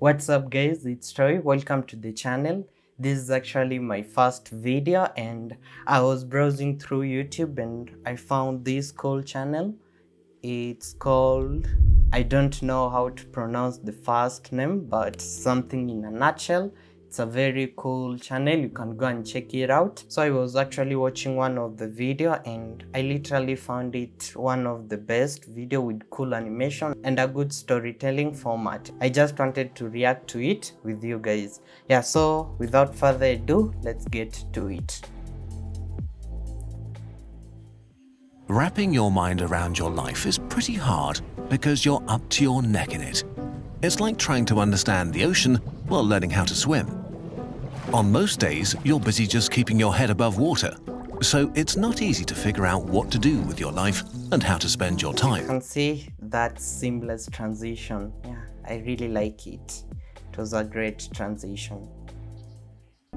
What's up guys, it's Troy. Welcome to the channel. This is actually my first video and I was browsing through YouTube and I found this cool channel. It's called, I don't know how to pronounce the first name, but something in a nutshell. It's a very cool channel. You can go and check it out. So I was actually watching one of the video and I literally found it one of the best video with cool animation and a good storytelling format. I just wanted to react to it with you guys. Yeah, so without further ado, let's get to it. Wrapping your mind around your life is pretty hard because you're up to your neck in it. It's like trying to understand the ocean while learning how to swim. On most days, you're busy just keeping your head above water, so it's not easy to figure out what to do with your life and how to spend your time. You can see that seamless transition. Yeah, I really like it. It was a great transition.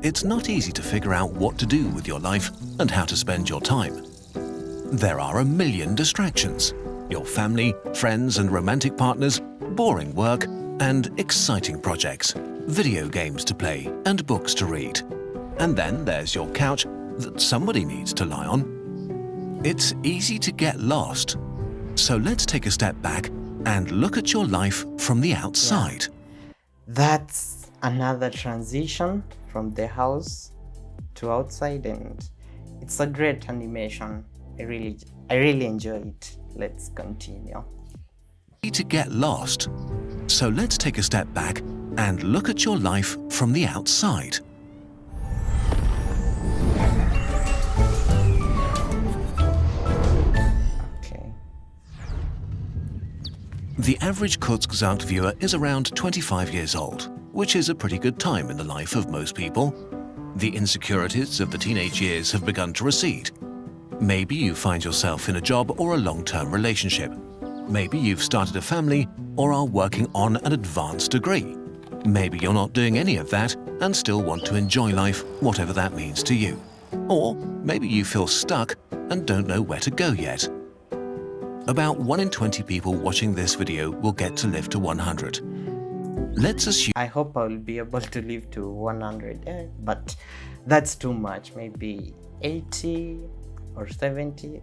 It's not easy to figure out what to do with your life and how to spend your time. There are a million distractions: your family, friends and romantic partners, boring work, and exciting projects, video games to play and books to read. And then there's your couch that somebody needs to lie on. It's easy to get lost. So let's take a step back and look at your life from the outside. That's another transition from the house to outside, and it's a great animation. I really enjoy it. Let's continue. Easy to get lost. So let's take a step back and look at your life from the outside. Okay. The average Kurzgesagt viewer is around 25 years old, which is a pretty good time in the life of most people. The insecurities of the teenage years have begun to recede. Maybe you find yourself in a job or a long-term relationship. Maybe you've started a family or are working on an advanced degree. Maybe you're not doing any of that and still want to enjoy life, whatever that means to you. Or maybe you feel stuck and don't know where to go yet. About 1 in 20 people watching this video will get to live to 100. Let's assume I hope I'll be able to live to 100, but that's too much. Maybe 80 or 70.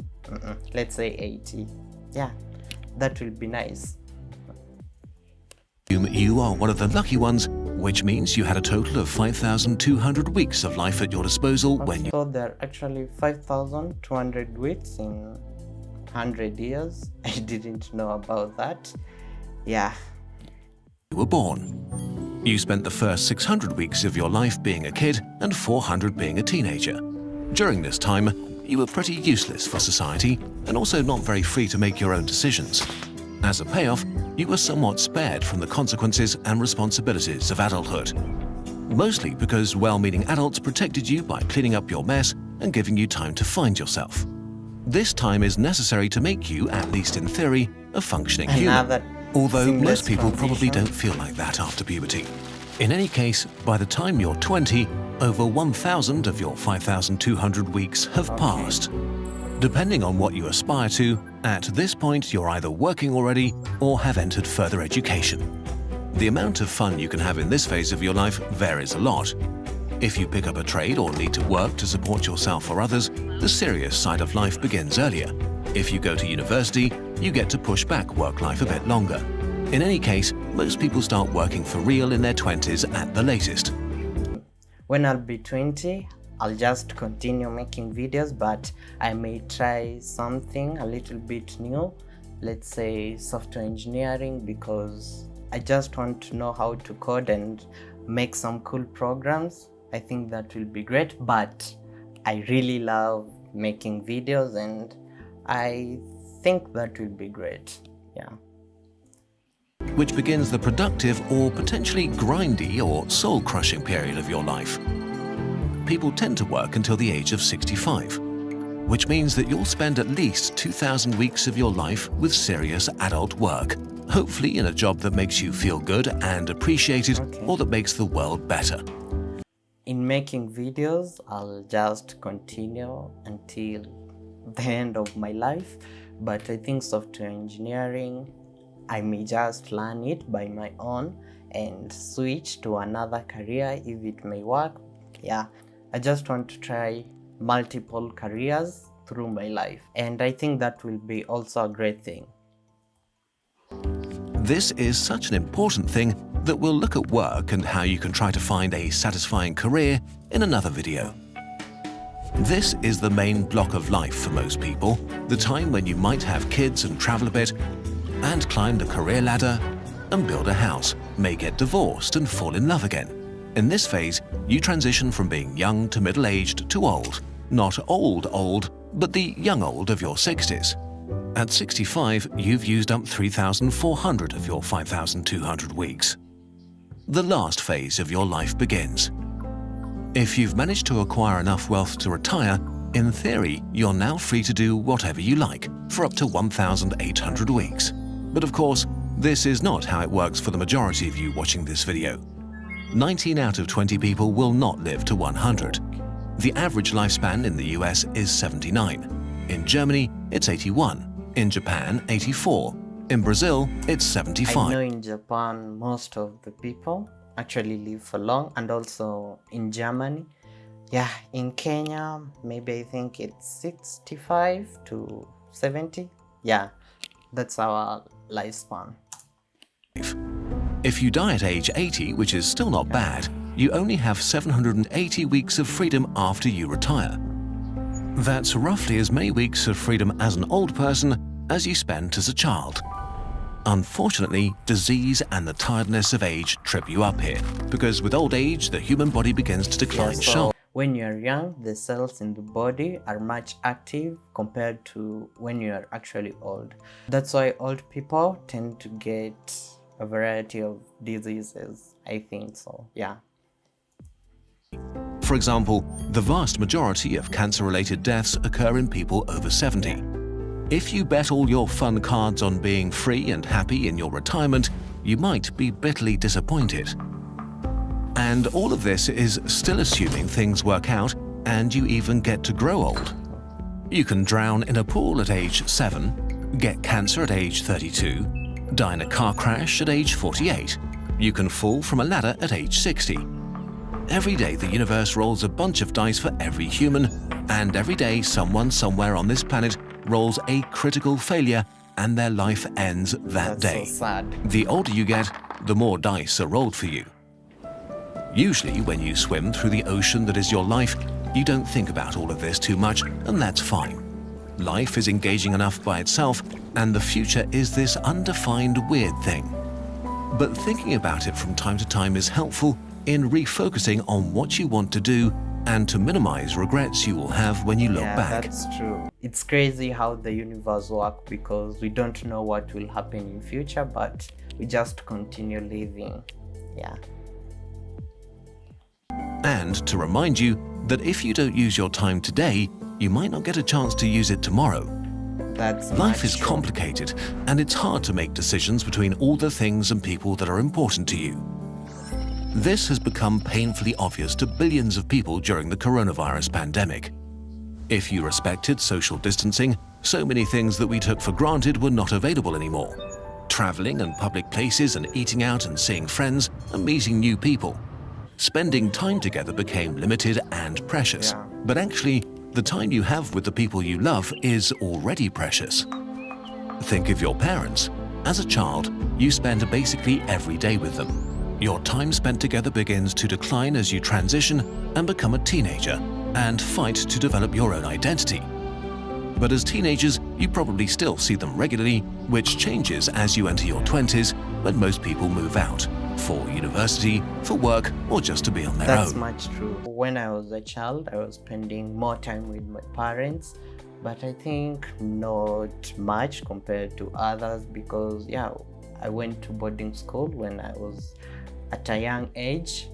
Let's say 80. Yeah, that will be nice. you are one of the lucky ones, which means you had a total of 5,200 weeks of life at your disposal when you So there are actually 5,200 weeks in 100 years. I didn't know about that. Yeah. were born. You spent the first 600 weeks of your life being a kid and 400 being a teenager. During this time, you were pretty useless for society and also not very free to make your own decisions. As a payoff, you were somewhat spared from the consequences and responsibilities of adulthood. Mostly because well-meaning adults protected you by cleaning up your mess and giving you time to find yourself. This time is necessary to make you, at least in theory, a functioning human. Although most people probably don't feel like that after puberty. In any case, by the time you're 20, over 1,000 of your 5,200 weeks have passed. Depending on what you aspire to, at this point you're either working already or have entered further education. The amount of fun you can have in this phase of your life varies a lot. If you pick up a trade or need to work to support yourself or others, the serious side of life begins earlier. If you go to university, you get to push back work life a bit longer. In any case, most people start working for real in their 20s at the latest. When I'll be 20, I'll just continue making videos, but I may try something a little bit new. Let's say software engineering, because I just want to know how to code and make some cool programs. I think that will be great, but I really love making videos and I think that will be great. Yeah. Which begins the productive or potentially grindy or soul-crushing period of your life. People tend to work until the age of 65, which means that you'll spend at least 2,000 weeks of your life with serious adult work, hopefully in a job that makes you feel good and appreciated, or that makes the world better. In making videos, I'll just continue until the end of my life, but I think software engineering, I may just learn it by my own. and switch to another career if it may work. Yeah, I just want to try multiple careers through my life, and I think that will be also a great thing. This is such an important thing that we'll look at work and how you can try to find a satisfying career in another video. This is the main block of life for most people, the time when you might have kids and travel a bit, and climb the career ladder, and build a house, may get divorced and fall in love again. In this phase, you transition from being young to middle-aged to old. Not old, but the young old of your 60s. At 65, you've used up 3,400 of your 5,200 weeks. The last phase of your life begins. If you've managed to acquire enough wealth to retire, in theory, you're now free to do whatever you like for up to 1,800 weeks. But of course, this is not how it works for the majority of you watching this video. 19 out of 20 people will not live to 100. The average lifespan in the US is 79. In Germany, it's 81. In Japan, 84. In Brazil, it's 75. I know in Japan, most of the people actually live for long, and also in Germany. Yeah, in Kenya, maybe I think it's 65 to 70. Yeah, that's our lifespan. If you die at age 80, which is still not bad, you only have 780 weeks of freedom after you retire. That's roughly as many weeks of freedom as an old person as you spent as a child. Unfortunately, disease and the tiredness of age trip you up here, because with old age, the human body begins to decline So sharply. when you're young, the cells in the body are much active compared to when you're actually old. That's why old people tend to get a variety of diseases, I think so, yeah. For example, the vast majority of cancer-related deaths occur in people over 70. If you bet all your fun cards on being free and happy in your retirement, you might be bitterly disappointed. And all of this is still assuming things work out and you even get to grow old. You can drown in a pool at age 7, get cancer at age 32, die in a car crash at age 48. You can fall from a ladder at age 60. Every day the universe rolls a bunch of dice for every human, and every day someone somewhere on this planet rolls a critical failure and their life ends that That's day. so sad. The older you get, the more dice are rolled for you. Usually when you swim through the ocean that is your life, you don't think about all of this too much, and that's fine. Life is engaging enough by itself, and the future is this undefined weird thing. But thinking about it from time to time is helpful in refocusing on what you want to do and to minimize regrets you will have when you look Yeah, back. that's true. It's crazy how the universe works, because we don't know what will happen in future, but we just continue living. Yeah. And to remind you that if you don't use your time today, you might not get a chance to use it tomorrow. That's Life much is true. complicated, and it's hard to make decisions between all the things and people that are important to you. This has become painfully obvious to billions of people during the coronavirus pandemic. If you respected social distancing, so many things that we took for granted were not available anymore. Traveling and public places and eating out and seeing friends and meeting new people. Spending time together became limited and precious. Yeah. But actually, the time you have with the people you love is already precious. Think of your parents. As a child, you spend basically every day with them. Your time spent together begins to decline as you transition and become a teenager and fight to develop your own identity. But as teenagers, you probably still see them regularly, which changes as you enter your 20s when most people move out for university, for work, or just to be on their That's own. much true. When I was a child, I was spending more time with my parents, but I think not much compared to others, because yeah, I went to boarding school when I was at a young age,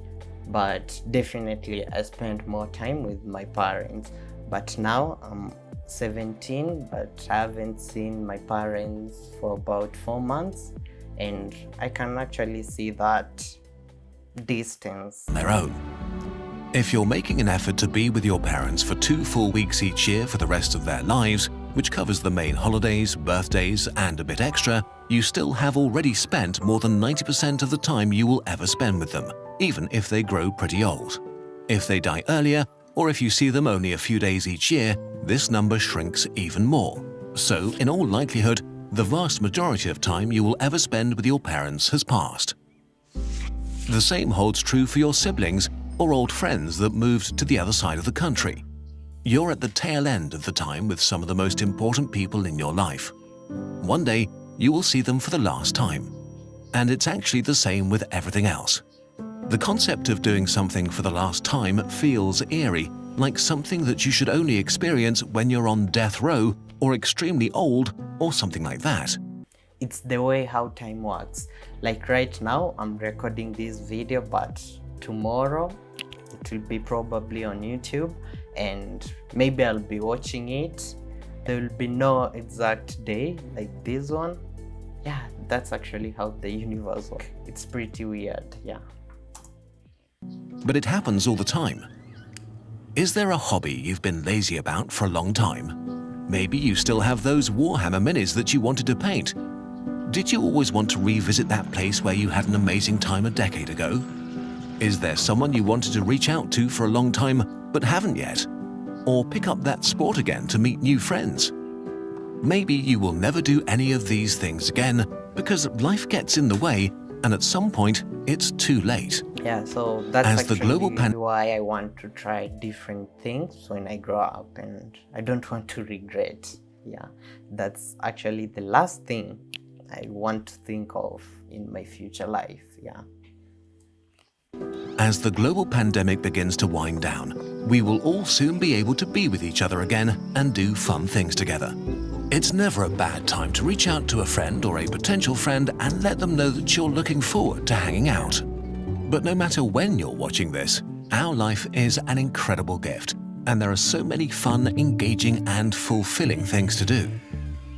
but definitely I spent more time with my parents. But now I'm 17, but I haven't seen my parents for about 4 months, and I can actually see that distance. Their own. If you're making an effort to be with your parents for 2 full weeks each year for the rest of their lives, which covers the main holidays, birthdays, and a bit extra, you still have already spent more than 90% of the time you will ever spend with them, even if they grow pretty old. If they die earlier, or if you see them only a few days each year, this number shrinks even more. So, in all likelihood, the vast majority of time you will ever spend with your parents has passed. The same holds true for your siblings or old friends that moved to the other side of the country. You're at the tail end of the time with some of the most important people in your life. One day, you will see them for the last time. And it's actually the same with everything else. The concept of doing something for the last time feels eerie, like something that you should only experience when you're on death row or extremely old or something like that. It's the way how time works. Like right now, I'm recording this video, but tomorrow it will be probably on YouTube and maybe I'll be watching it. There will be no exact day like this one. Yeah, that's actually how the universe works. It's pretty weird, yeah. But it happens all the time. Is there a hobby you've been lazy about for a long time? Maybe you still have those Warhammer minis that you wanted to paint. Did you always want to revisit that place where you had an amazing time a decade ago? Is there someone you wanted to reach out to for a long time but haven't yet? Or pick up that sport again to meet new friends? Maybe you will never do any of these things again because life gets in the way and at some point it's too late. Yeah, so that's As the actually global why I want to try different things when I grow up and I don't want to regret. Yeah, that's actually the last thing I want to think of in my future life, yeah. As the global pandemic begins to wind down, we will all soon be able to be with each other again and do fun things together. It's never a bad time to reach out to a friend or a potential friend and let them know that you're looking forward to hanging out. But no matter when you're watching this, our life is an incredible gift, and there are so many fun, engaging, and fulfilling things to do.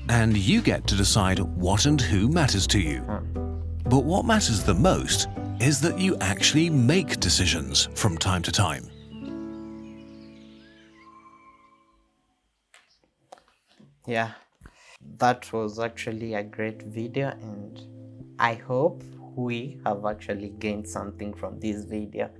And you get to decide what and who matters to you. But what matters the most is that you actually make decisions from time to time. Yeah, that was actually a great video and I hope we have actually gained something from this video.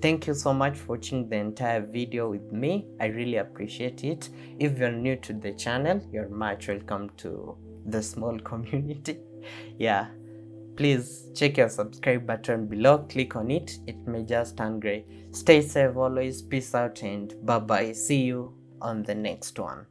Thank you so much for watching the entire video with me. I really appreciate it. If you're new to the channel, you're much welcome to the small community. Yeah, please check your subscribe button below, click on it. It may just turn gray. Stay safe always, peace out and bye bye. See you on the next one.